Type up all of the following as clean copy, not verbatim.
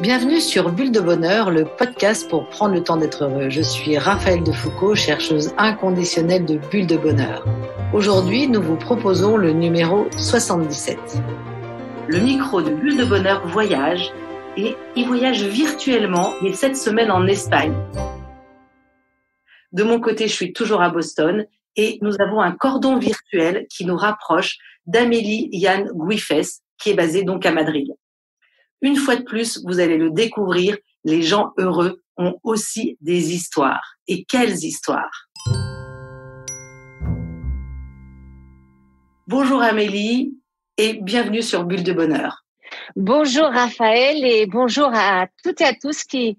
Bienvenue sur Bulle de Bonheur, le podcast pour prendre le temps d'être heureux. Je suis Raphaëlle Defoucault, chercheuse inconditionnelle de Bulle de Bonheur. Aujourd'hui, nous vous proposons le numéro 77. Le micro de Bulle de Bonheur voyage et il voyage virtuellement et cette semaine en Espagne. De mon côté, je suis toujours à Boston et nous avons un cordon virtuel qui nous rapproche d'Amélie Yann Guifes, qui est basée donc à Madrid. Une fois de plus, vous allez le découvrir, les gens heureux ont aussi des histoires. Et quelles histoires! Bonjour Amélie et bienvenue sur Bulle de Bonheur. Bonjour Raphaël et bonjour à toutes et à tous qui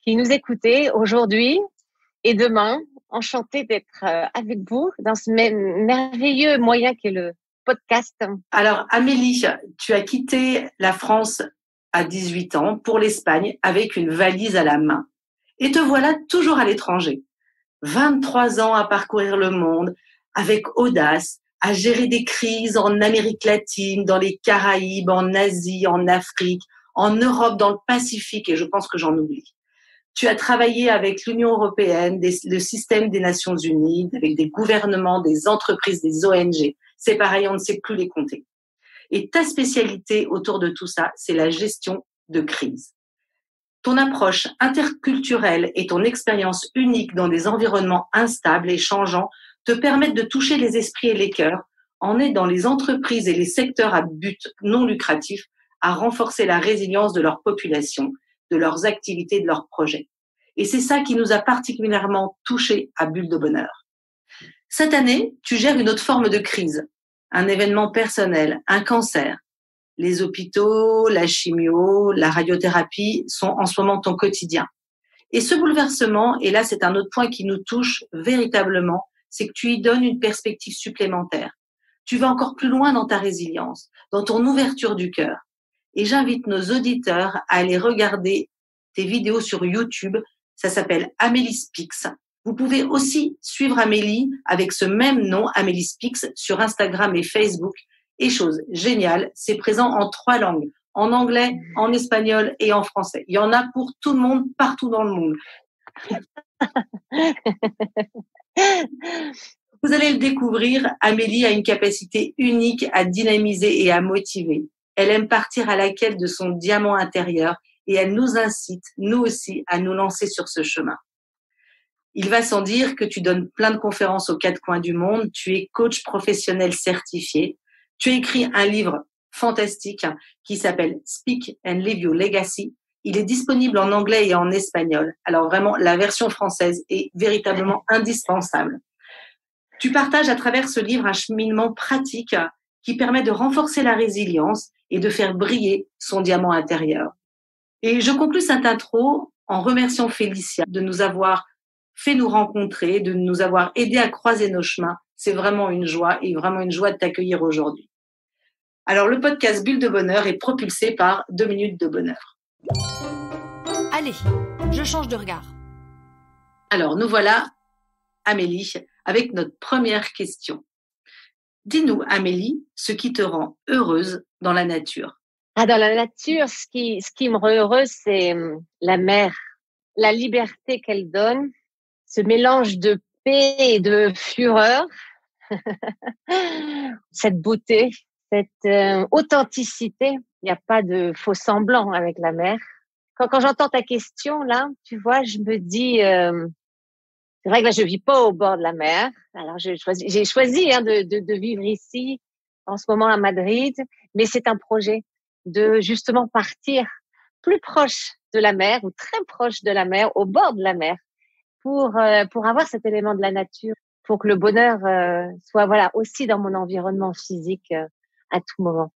nous écoutez aujourd'hui et demain. Enchantée d'être avec vous dans ce merveilleux moyen qu'est le podcast. Alors Amélie, tu as quitté la France à 18 ans pour l'Espagne avec une valise à la main. Et te voilà toujours à l'étranger. 23 ans à parcourir le monde avec audace, à gérer des crises en Amérique latine, dans les Caraïbes, en Asie, en Afrique, en Europe, dans le Pacifique, et je pense que j'en oublie. Tu as travaillé avec l'Union européenne, le système des Nations unies, avec des gouvernements, des entreprises, des ONG. C'est pareil, on ne sait plus les compter. Et ta spécialité autour de tout ça, c'est la gestion de crise. Ton approche interculturelle et ton expérience unique dans des environnements instables et changeants te permettent de toucher les esprits et les cœurs en aidant les entreprises et les secteurs à but non lucratif à renforcer la résilience de leur population, de leurs activités, de leurs projets. Et c'est ça qui nous a particulièrement touchés à Bulle de Bonheur. Cette année, tu gères une autre forme de crise. Un événement personnel, un cancer. Les hôpitaux, la chimio, la radiothérapie sont en ce moment ton quotidien. Et ce bouleversement, et là c'est un autre point qui nous touche véritablement, c'est que tu y donnes une perspective supplémentaire. Tu vas encore plus loin dans ta résilience, dans ton ouverture du cœur. Et j'invite nos auditeurs à aller regarder tes vidéos sur YouTube. Ça s'appelle Amélie Speaks. Vous pouvez aussi suivre Amélie avec ce même nom, Amélie Speaks, sur Instagram et Facebook. Et chose géniale, c'est présent en 3 langues, en anglais, en espagnol et en français. Il y en a pour tout le monde, partout dans le monde. Vous allez le découvrir, Amélie a une capacité unique à dynamiser et à motiver. Elle aime partir à la quête de son diamant intérieur et elle nous incite, nous aussi, à nous lancer sur ce chemin. Il va sans dire que tu donnes plein de conférences aux 4 coins du monde. Tu es coach professionnel certifié. Tu as écrit un livre fantastique qui s'appelle Speak and Live Your Legacy. Il est disponible en anglais et en espagnol. Alors vraiment, la version française est véritablement indispensable. Tu partages à travers ce livre un cheminement pratique qui permet de renforcer la résilience et de faire briller son diamant intérieur. Et je conclus cette intro en remerciant Félicia de nous avoir fait nous rencontrer, de nous avoir aidé à croiser nos chemins. C'est vraiment une joie et vraiment une joie de t'accueillir aujourd'hui. Alors, le podcast Bulle de Bonheur est propulsé par 2 minutes de bonheur. Allez, je change de regard. Alors, nous voilà, Amélie, avec notre première question. Dis-nous, Amélie, ce qui te rend heureuse dans la nature. Dans la nature, ce qui me rend heureuse, c'est la mer, la liberté qu'elle donne, ce mélange de paix et de fureur, cette beauté, cette authenticité. Il n'y a pas de faux semblant avec la mer. Quand j'entends ta question, là, tu vois, je me dis, c'est vrai que là, je vis pas au bord de la mer. Alors, j'ai choisi de vivre ici, en ce moment à Madrid, mais c'est un projet de justement partir plus proche de la mer ou très proche de la mer, au bord de la mer, pour avoir cet élément de la nature, pour que le bonheur soit aussi dans mon environnement physique à tout moment.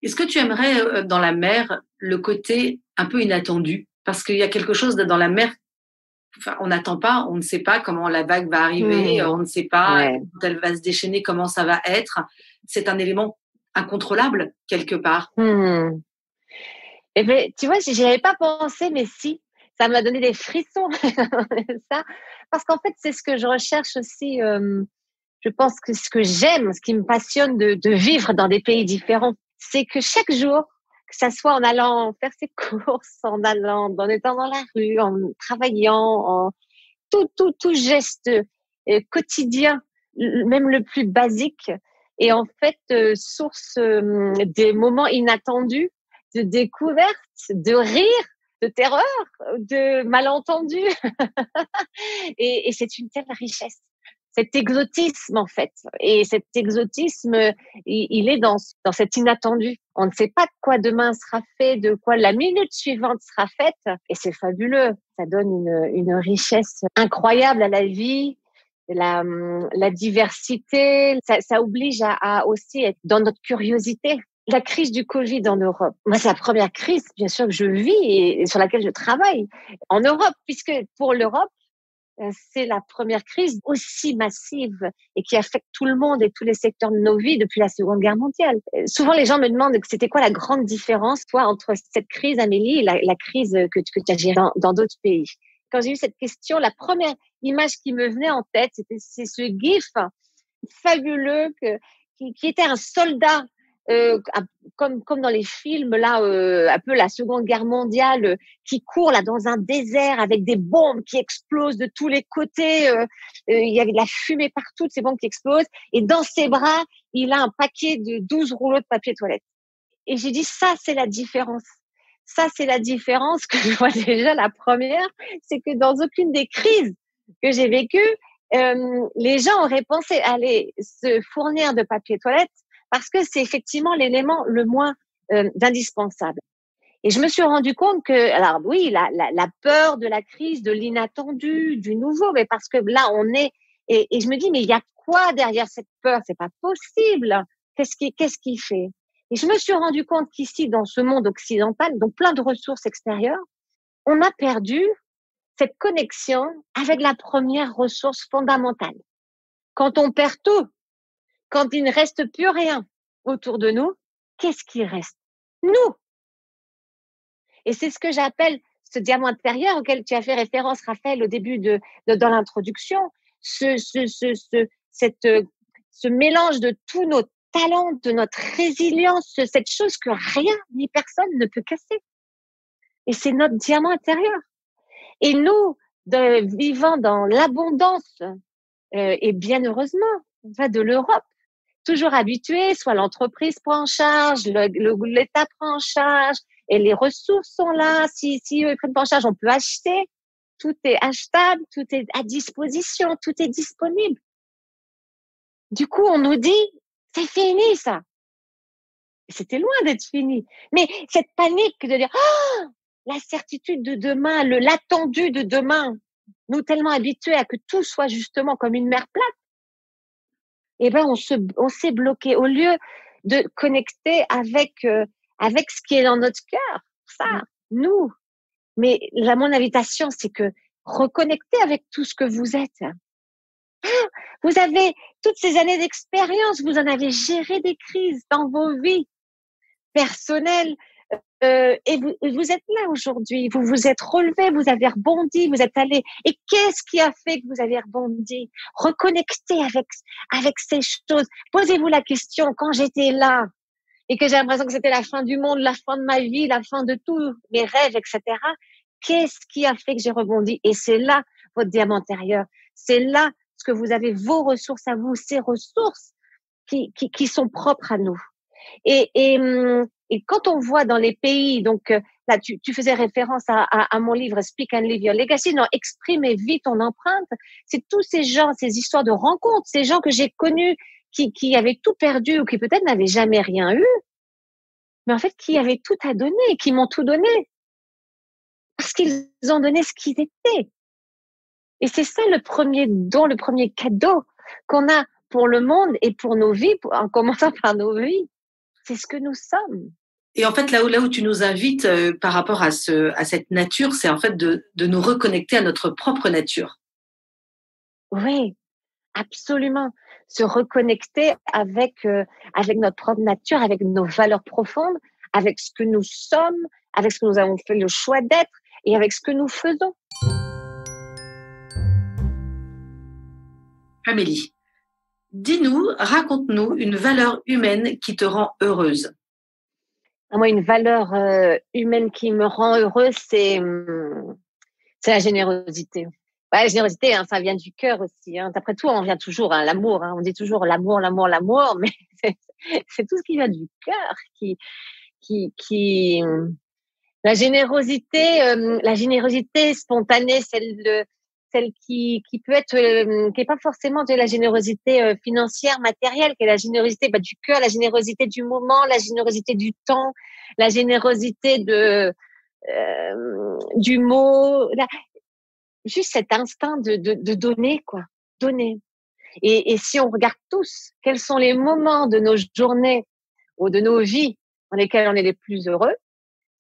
Est-ce que tu aimerais dans la mer le côté un peu inattendu? Parce qu'il y a quelque chose dans la mer, enfin, on n'attend pas, on ne sait pas comment la vague va arriver, on ne sait pas quand elle va se déchaîner, comment ça va être. C'est un élément incontrôlable quelque part. Eh bien, tu vois, j'y avais pas pensé, mais si, ça m'a donné des frissons, ça, parce qu'en fait, c'est ce que je recherche aussi. Je pense que ce que j'aime, ce qui me passionne de vivre dans des pays différents, c'est que chaque jour, que ça soit en allant faire ses courses, en étant dans la rue, en travaillant, en tout geste quotidien, même le plus basique, est en fait source des moments inattendus, de découvertes, de rire, de terreur, de malentendus. Et c'est une telle richesse. Cet exotisme, en fait. Et cet exotisme, il est dans cet inattendu. On ne sait pas de quoi demain sera fait, de quoi la minute suivante sera faite. Et c'est fabuleux. Ça donne une richesse incroyable à la vie, la diversité. Ça oblige à aussi être dans notre curiosité. La crise du Covid en Europe, moi, c'est la première crise, bien sûr, que je vis et sur laquelle je travaille en Europe, puisque pour l'Europe, c'est la première crise aussi massive et qui affecte tout le monde et tous les secteurs de nos vies depuis la Seconde Guerre mondiale. Souvent, les gens me demandent que c'était quoi la grande différence, toi, entre cette crise, Amélie, et la crise que tu as gérée dans d'autres pays. Quand j'ai eu cette question, la première image qui me venait en tête, c'est ce gif fabuleux qui était un soldat comme dans les films là, un peu la Seconde Guerre mondiale, qui court là dans un désert avec des bombes qui explosent de tous les côtés. Il y avait de la fumée partout, de ces bombes qui explosent. Et dans ses bras, il a un paquet de 12 rouleaux de papier toilette. Et j'ai dit, ça, c'est la différence. Ça, c'est la différence que je vois déjà. La première, c'est que dans aucune des crises que j'ai vécues, les gens auraient pensé aller se fournir de papier toilette parce que c'est effectivement l'élément le moins indispensable. Et je me suis rendu compte que, alors oui, la peur de la crise, de l'inattendu, du nouveau, mais parce que là, on est, et je me dis, mais il y a quoi derrière cette peur? C'est pas possible. Qu'est-ce qui fait? Et je me suis rendu compte qu'ici, dans ce monde occidental, donc plein de ressources extérieures, on a perdu cette connexion avec la première ressource fondamentale. Quand on perd tout, quand il ne reste plus rien autour de nous, qu'est-ce qui reste? Nous. Et c'est ce que j'appelle ce diamant intérieur auquel tu as fait référence, Raphaël, au début dans l'introduction, ce mélange de tous nos talents, de notre résilience, cette chose que rien ni personne ne peut casser. Et c'est notre diamant intérieur. Et nous, vivant dans l'abondance, et bien heureusement, de l'Europe, toujours habitués, soit l'entreprise prend en charge, l'État prend en charge, et les ressources sont là. Si eux ils prennent pas en charge, on peut acheter. Tout est achetable, tout est à disposition, tout est disponible. Du coup, on nous dit, c'est fini ça. C'était loin d'être fini. Mais cette panique de dire, oh, la certitude de demain, l'attendu de demain, nous tellement habitués à que tout soit justement comme une mer plate, eh ben on s'est bloqué au lieu de connecter avec ce qui est dans notre cœur, ça, nous. Mais mon invitation, c'est que reconnectez avec tout ce que vous êtes. Vous avez toutes ces années d'expérience, vous en avez géré des crises dans vos vies personnelles, et vous êtes là aujourd'hui, vous vous êtes relevé, vous avez rebondi, vous êtes allé. Et qu'est-ce qui a fait que vous avez rebondi? Reconnectez avec ces choses. Posez-vous la question, quand j'étais là et que j'ai l'impression que c'était la fin du monde, la fin de ma vie, la fin de tous mes rêves, etc. Qu'est-ce qui a fait que j'ai rebondi? Et c'est là votre diamant intérieur. C'est là ce que vous avez, vos ressources à vous, ces ressources qui sont propres à nous. Et quand on voit dans les pays, donc là tu faisais référence à mon livre Speak and Live Your Legacy, non, exprime et vis ton empreinte. C'est tous ces gens, ces histoires de rencontres, ces gens que j'ai connus qui avaient tout perdu ou qui peut-être n'avaient jamais rien eu, mais en fait qui avaient tout à donner, qui m'ont tout donné parce qu'ils ont donné ce qu'ils étaient. Et c'est ça le premier don, le premier cadeau qu'on a pour le monde et pour nos vies, en commençant par nos vies. C'est ce que nous sommes. Et en fait, là où tu nous invites par rapport à cette nature, c'est en fait de nous reconnecter à notre propre nature. Oui, absolument. Se reconnecter avec notre propre nature, avec nos valeurs profondes, avec ce que nous sommes, avec ce que nous avons fait le choix d'être et avec ce que nous faisons. Amélie, dis-nous, raconte-nous une valeur humaine qui te rend heureuse. Moi, une valeur humaine qui me rend heureuse, c'est la générosité. Ouais, la générosité, hein, ça vient du cœur aussi. Hein. D'après tout, on vient toujours à l'amour. Hein. On dit toujours l'amour, l'amour, l'amour, mais c'est tout ce qui vient du cœur qui la générosité spontanée, celle qui peut être, qui est pas forcément de la générosité financière, matérielle, qui est la générosité du cœur, la générosité du moment, la générosité du temps, la générosité du mot, juste cet instinct de donner, quoi, donner. Et si on regarde tous, quels sont les moments de nos journées ou de nos vies dans lesquels on est les plus heureux,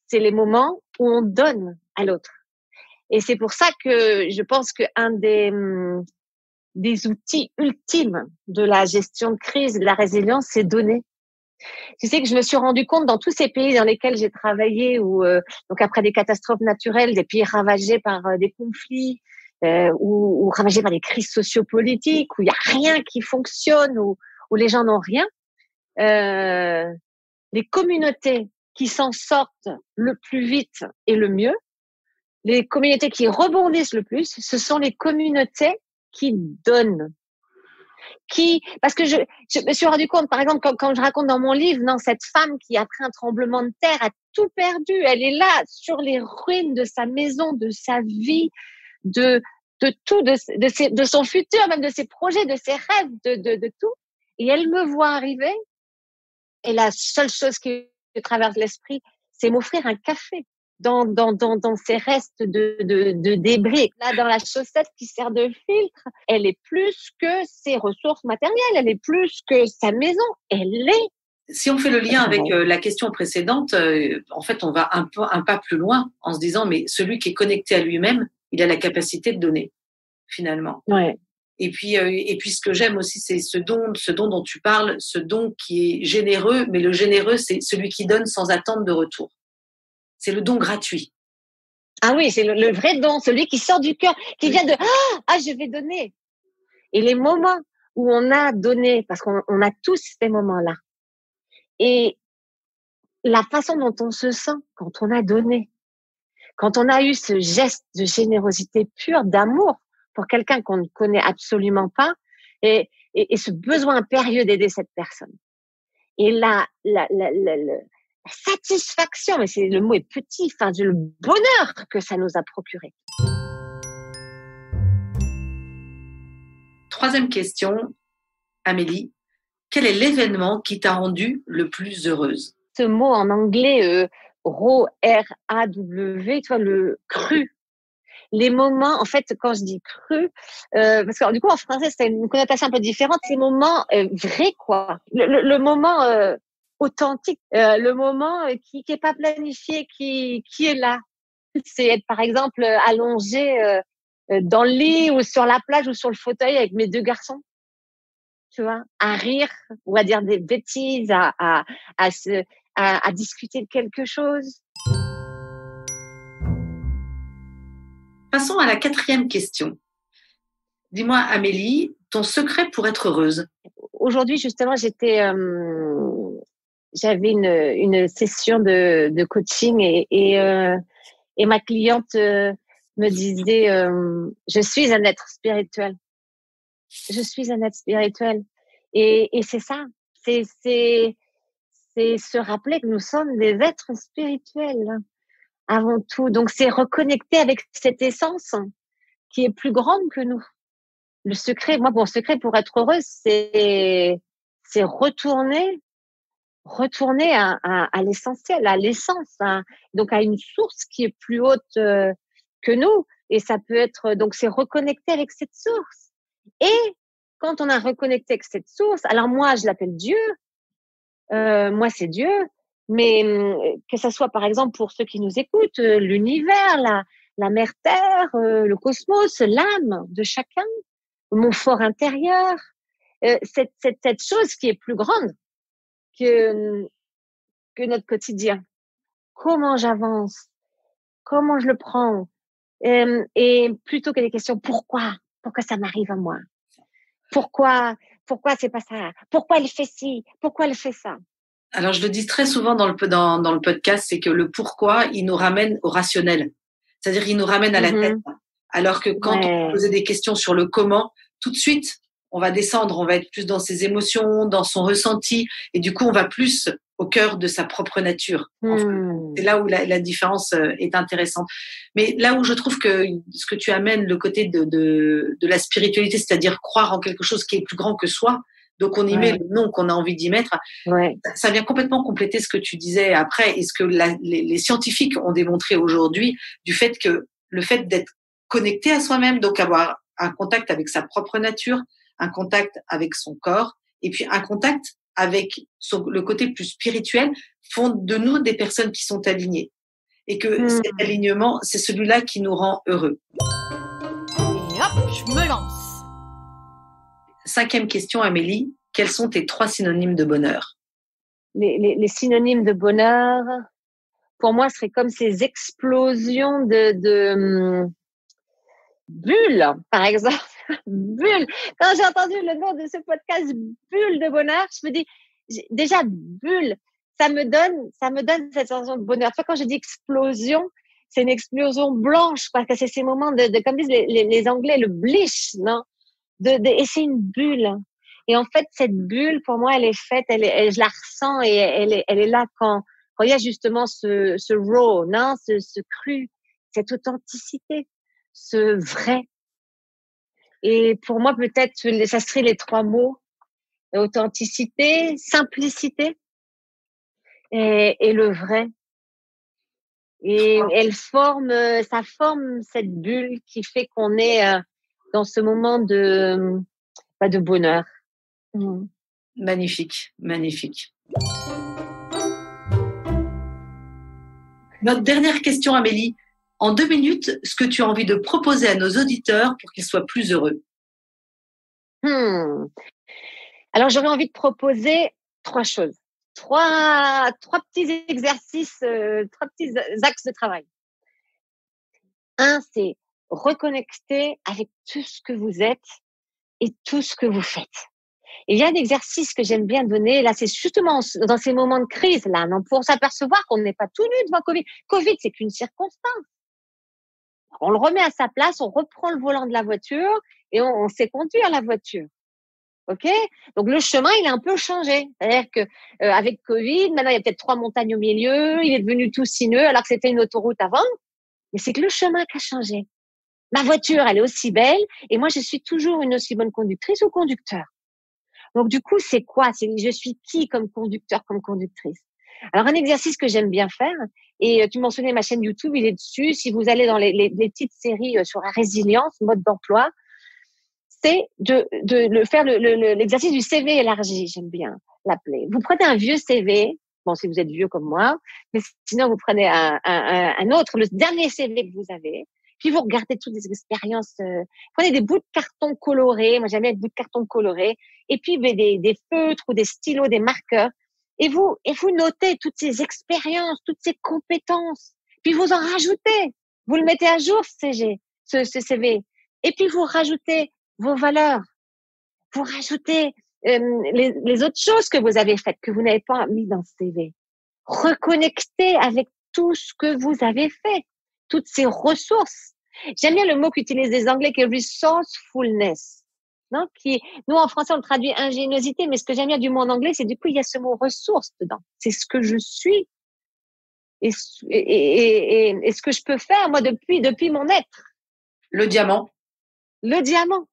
c'est les moments où on donne à l'autre. Et c'est pour ça que je pense qu'un des outils ultimes de la gestion de crise, de la résilience, c'est donner. Tu sais que je me suis rendu compte dans tous ces pays dans lesquels j'ai travaillé, où donc après des catastrophes naturelles, des pays ravagés par des conflits, ou ravagés par des crises sociopolitiques, où il y a rien qui fonctionne, où les gens n'ont rien, les communautés qui s'en sortent le plus vite et le mieux, les communautés qui rebondissent le plus, ce sont les communautés qui donnent. Parce que je me suis rendu compte, par exemple, quand je raconte dans mon livre, non, cette femme qui, après un tremblement de terre, a tout perdu. Elle est là, sur les ruines de sa maison, de sa vie, de tout, de son futur, même de ses projets, de ses rêves, de tout. Et elle me voit arriver. Et la seule chose qui me traverse l'esprit, c'est m'offrir un café dans ces restes de débris. Là, dans la chaussette qui sert de filtre, elle est plus que ses ressources matérielles, elle est plus que sa maison, elle est. Si on fait le lien avec la question précédente, en fait, on va un pas plus loin en se disant, mais celui qui est connecté à lui-même, il a la capacité de donner, finalement. Ouais. Et puis ce que j'aime aussi, c'est ce don dont tu parles, ce don qui est généreux, mais le généreux, c'est celui qui donne sans attendre de retour. C'est le don gratuit. Ah oui, c'est le vrai don, celui qui sort du cœur, qui vient de « Ah, je vais donner ». Et les moments où on a donné, parce qu'on a tous ces moments-là, et la façon dont on se sent quand on a donné, quand on a eu ce geste de générosité pure, d'amour pour quelqu'un qu'on ne connaît absolument pas, et ce besoin impérieux d'aider cette personne. Et la satisfaction, mais le mot est petit, enfin, le bonheur que ça nous a procuré. Troisième question, Amélie. Quel est l'événement qui t'a rendue le plus heureuse? Ce mot en anglais, R-A-W, tu vois, le cru. Les moments, en fait, quand je dis cru, parce que du coup, en français, c'est une connotation un peu différente. Ces moments vrais, quoi. Le moment authentique, le moment qui est pas planifié, qui est là. C'est être, par exemple, allongé dans le lit ou sur la plage ou sur le fauteuil avec mes deux garçons. Tu vois, à rire ou à dire des bêtises, à discuter de quelque chose. Passons à la quatrième question. Dis-moi, Amélie, ton secret pour être heureuse? Aujourd'hui, justement, j'avais une session de coaching et ma cliente me disait je suis un être spirituel. Je suis un être spirituel. Et c'est ça. C'est se rappeler que nous sommes des êtres spirituels avant tout. Donc, c'est reconnecter avec cette essence qui est plus grande que nous. Le secret, moi, mon secret pour être heureuse, c'est retourner à l'essentiel, à l'essence, donc à une source qui est plus haute que nous. Et ça peut être, donc c'est reconnecter avec cette source. Et quand on a reconnecté avec cette source, alors moi, je l'appelle Dieu. Moi, c'est Dieu. Mais que ça soit, par exemple, pour ceux qui nous écoutent, l'univers, la mère Terre, le cosmos, l'âme de chacun, mon fort intérieur, cette chose qui est plus grande que notre quotidien. Comment j'avance? Comment je le prends? Et plutôt que des questions, pourquoi ça m'arrive à moi? Pourquoi c'est pas ça? Pourquoi elle fait ci? Pourquoi elle fait ça? Alors, je le dis très souvent dans le podcast, c'est que le pourquoi, il nous ramène au rationnel. C'est-à-dire, il nous ramène à la tête. Alors que quand on Ouais. posait des questions sur le comment, tout de suite, on va descendre, on va être plus dans ses émotions, dans son ressenti, et du coup, on va plus au cœur de sa propre nature. Enfin, c'est là où la différence est intéressante. Mais là où je trouve que ce que tu amènes, le côté de la spiritualité, c'est-à-dire croire en quelque chose qui est plus grand que soi, donc on y met Ouais. le nom qu'on a envie d'y mettre, Ouais. ça vient complètement compléter ce que tu disais après et ce que les scientifiques ont démontré aujourd'hui du fait que le fait d'être connecté à soi-même, donc avoir un contact avec sa propre nature, un contact avec son corps et puis un contact avec le côté plus spirituel font de nous des personnes qui sont alignées et que cet alignement, c'est celui-là qui nous rend heureux. Et hop, je me lance. 5e question, Amélie. Quels sont tes 3 synonymes de bonheur? Les synonymes de bonheur, pour moi, seraient comme ces explosions de bulles, par exemple. Bulles. Quand j'ai entendu le nom de ce podcast, Bulle de bonheur, je me dis, déjà, bulle, ça me donne cette sensation de bonheur. Toi, quand je dis explosion, c'est une explosion blanche, parce que c'est ces moments comme disent les Anglais, le bliss, non? Et c'est une bulle. Et en fait, cette bulle, pour moi, elle est faite, je la ressens et elle est là quand il y a justement ce raw, non? Ce cru, cette authenticité, ce vrai. Et pour moi, peut-être, ça serait les 3 mots: authenticité, simplicité et le vrai. Et ça forme cette bulle qui fait qu'on est dans ce moment de bonheur. Magnifique, magnifique. Notre dernière question, Amélie. En 2 minutes, ce que tu as envie de proposer à nos auditeurs pour qu'ils soient plus heureux. Alors, j'aurais envie de proposer 3 choses. 3 petits exercices, 3 petits axes de travail. 1, c'est reconnecter avec tout ce que vous êtes et tout ce que vous faites. Et il y a un exercice que j'aime bien donner, là, c'est justement dans ces moments de crise, là, non, pour s'apercevoir qu'on n'est pas tout nu devant Covid. Covid, c'est qu'une circonstance. On le remet à sa place, on reprend le volant de la voiture et on sait conduire la voiture. OK? Donc, le chemin, il a un peu changé. C'est-à-dire que, avec Covid, maintenant, il y a peut-être 3 montagnes au milieu, il est devenu tout sinueux alors que c'était une autoroute avant. Mais c'est que le chemin qui a changé. Ma voiture, elle est aussi belle et moi, je suis toujours une aussi bonne conductrice ou conducteur. Donc, du coup, c'est quoi? Je suis qui comme conducteur, comme conductrice? Alors, un exercice que j'aime bien faire, et tu mentionnais ma chaîne YouTube, il est dessus. Si vous allez dans les petites séries sur la résilience, mode d'emploi, c'est de faire l'exercice du CV élargi, j'aime bien l'appeler. Vous prenez un vieux CV, bon, si vous êtes vieux comme moi, mais sinon, vous prenez un autre, le dernier CV que vous avez, puis vous regardez toutes les expériences, prenez des bouts de carton colorés, moi j'aime bien les bouts de carton colorés, et puis des feutres ou des stylos, des marqueurs, et vous notez toutes ces expériences, toutes ces compétences, puis vous en rajoutez, vous le mettez à jour, ce CV, et puis vous rajoutez vos valeurs, vous rajoutez les autres choses que vous avez faites, que vous n'avez pas mis dans ce CV. Reconnectez avec tout ce que vous avez fait, toutes ces ressources. J'aime bien le mot qu'utilisent les Anglais, qui est resourcefulness. Non? Nous, en français, on le traduit ingéniosité, mais ce que j'aime bien du mot en anglais, c'est du coup, il y a ce mot ressource dedans. C'est ce que je suis. Et ce que je peux faire, moi, depuis mon être. Le diamant. Le diamant.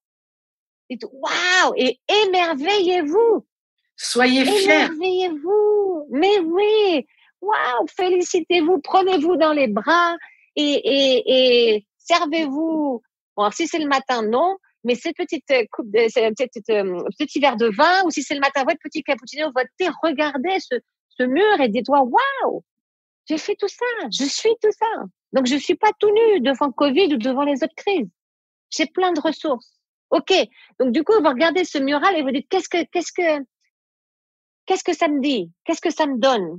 Waouh! Et émerveillez-vous! Soyez fiers! Émerveillez-vous! Mais oui! Waouh! Félicitez-vous! Prenez-vous dans les bras et servez-vous. Bon, alors si c'est le matin, non, mais cette petite coupe petit verre de vin, ou si c'est le matin, votre petit cappuccino, votre thé, regardez ce mur et dites-toi, waouh! J'ai fait tout ça! Je suis tout ça! Donc, je suis pas tout nu devant Covid ou devant les autres crises. J'ai plein de ressources. OK. Donc, du coup, vous regardez ce mural et vous dites, qu'est-ce que ça me dit? Qu'est-ce que ça me donne?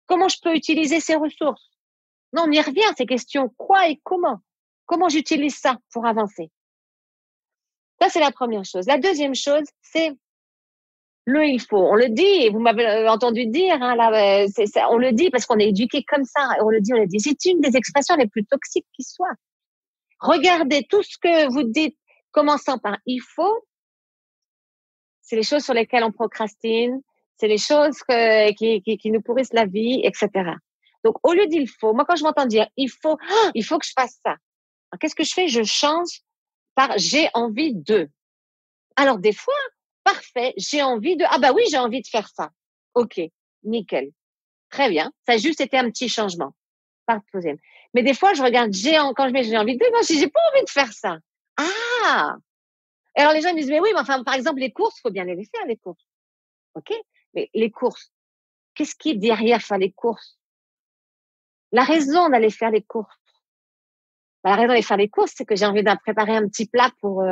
Comment je peux utiliser ces ressources? Non, on y revient, ces questions. Quoi et comment? Comment j'utilise ça pour avancer? Ça, c'est la première chose. La deuxième chose, c'est Le il faut, on le dit, et vous m'avez entendu dire, hein, là, on le dit parce qu'on est éduqué comme ça, on le dit. C'est une des expressions les plus toxiques qui soit. Regardez tout ce que vous dites, commençant par il faut, c'est les choses sur lesquelles on procrastine, c'est les choses qui nous pourrissent la vie, etc. Donc, au lieu d'il faut, moi, quand je m'entends dire il faut que je fasse ça. Alors, qu'est-ce que je fais? Je change par j'ai envie de. Alors, des fois, parfait, j'ai envie de, ah bah oui, j'ai envie de faire ça. Ok, nickel. Très bien. Ça a juste été un petit changement. Pas deuxième. Mais des fois, je regarde, quand je mets j'ai envie de, non, j'ai pas envie de faire ça. Ah! Et alors, les gens me disent, mais oui, mais enfin, par exemple, les courses, faut bien les faire, les courses. Ok? Mais les courses, qu'est-ce qui est derrière faire les courses? La raison d'aller faire les courses. La raison d'aller faire les courses, c'est que j'ai envie de préparer un petit plat pour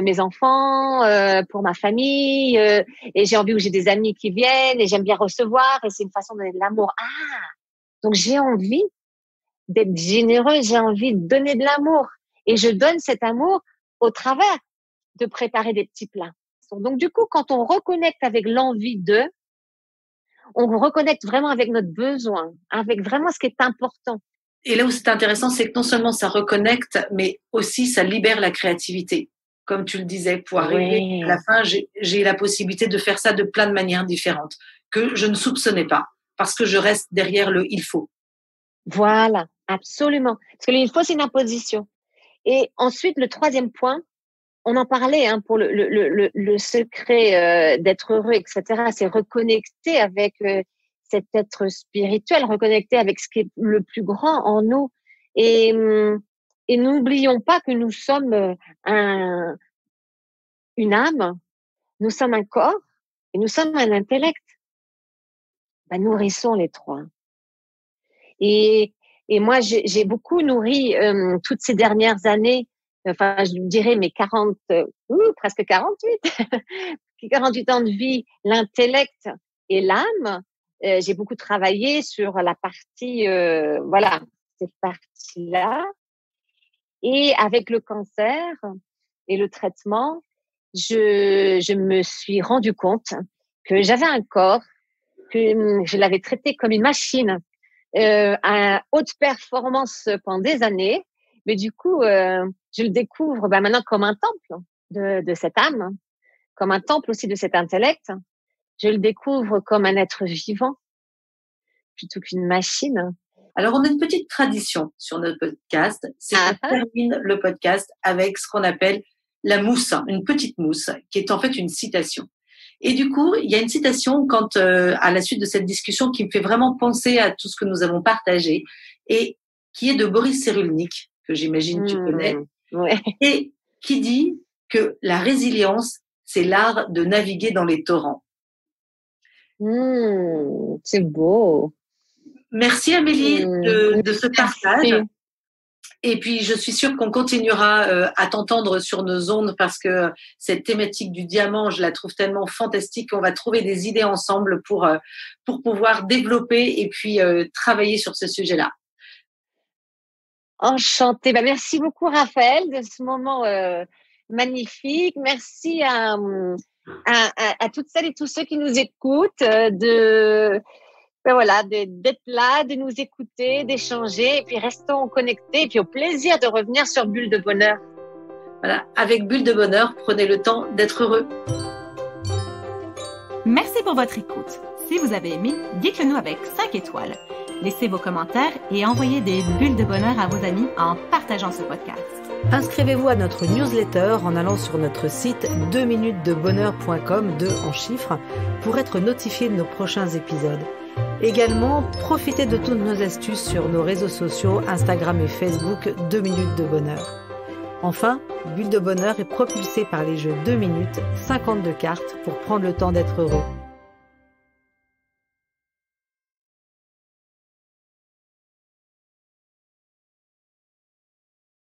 mes enfants, pour ma famille, et j'ai envie où j'ai des amis qui viennent et j'aime bien recevoir et c'est une façon de donner de l'amour. Ah, donc j'ai envie d'être généreux, j'ai envie de donner de l'amour et je donne cet amour au travers de préparer des petits plats. Donc du coup, quand on reconnecte avec l'envie de, on reconnecte vraiment avec notre besoin, avec vraiment ce qui est important. Et là où c'est intéressant, c'est que non seulement ça reconnecte, mais aussi ça libère la créativité. Comme tu le disais, pour arriver à la fin, j'ai la possibilité de faire ça de plein de manières différentes que je ne soupçonnais pas parce que je reste derrière le « il faut ». Voilà, absolument. Parce que le « il faut », c'est une imposition. Et ensuite, le troisième point, on en parlait pour le secret d'être heureux, etc., c'est reconnecter avec cet être spirituel, reconnecter avec ce qui est le plus grand en nous. Et n'oublions pas que nous sommes une âme, nous sommes un corps et nous sommes un intellect. Nourrissons les trois. Et moi, j'ai beaucoup nourri toutes ces dernières années, enfin, je dirais mes presque 48 ans de vie, l'intellect et l'âme. J'ai beaucoup travaillé sur la partie, cette partie-là. Et avec le cancer et le traitement, je me suis rendu compte que j'avais un corps, que je l'avais traité comme une machine à haute performance pendant des années. Mais du coup, je le découvre maintenant comme un temple de cette âme, comme un temple aussi de cet intellect. Je le découvre comme un être vivant plutôt qu'une machine. Alors, on a une petite tradition sur notre podcast, c'est qu'on termine le podcast avec ce qu'on appelle la mousse, une petite mousse, qui est en fait une citation. Et du coup, il y a une citation à la suite de cette discussion qui me fait vraiment penser à tout ce que nous avons partagé et qui est de Boris Cyrulnik, que j'imagine tu connais, et qui dit que la résilience, c'est l'art de naviguer dans les torrents. C'est beau. Merci Amélie de ce partage. Et puis, je suis sûre qu'on continuera à t'entendre sur nos ondes parce que cette thématique du diamant, je la trouve tellement fantastique qu'on va trouver des idées ensemble pour pouvoir développer et puis travailler sur ce sujet-là. Enchantée. Merci beaucoup, Raphaël, de ce moment magnifique. Merci à toutes celles et tous ceux qui nous écoutent d'être là, de nous écouter, d'échanger, et puis restons connectés, et puis au plaisir de revenir sur Bulle de Bonheur. Voilà, avec Bulle de Bonheur, prenez le temps d'être heureux. Merci pour votre écoute. Si vous avez aimé, dites-le nous avec 5 étoiles. Laissez vos commentaires et envoyez des bulles de bonheur à vos amis en partageant ce podcast. Inscrivez-vous à notre newsletter en allant sur notre site 2minutesdebonheur.com, 2 en chiffres, pour être notifié de nos prochains épisodes. Également, profitez de toutes nos astuces sur nos réseaux sociaux, Instagram et Facebook, 2 minutes de bonheur. Enfin, Bulle de Bonheur est propulsée par les jeux 2 minutes, 52 cartes pour prendre le temps d'être heureux.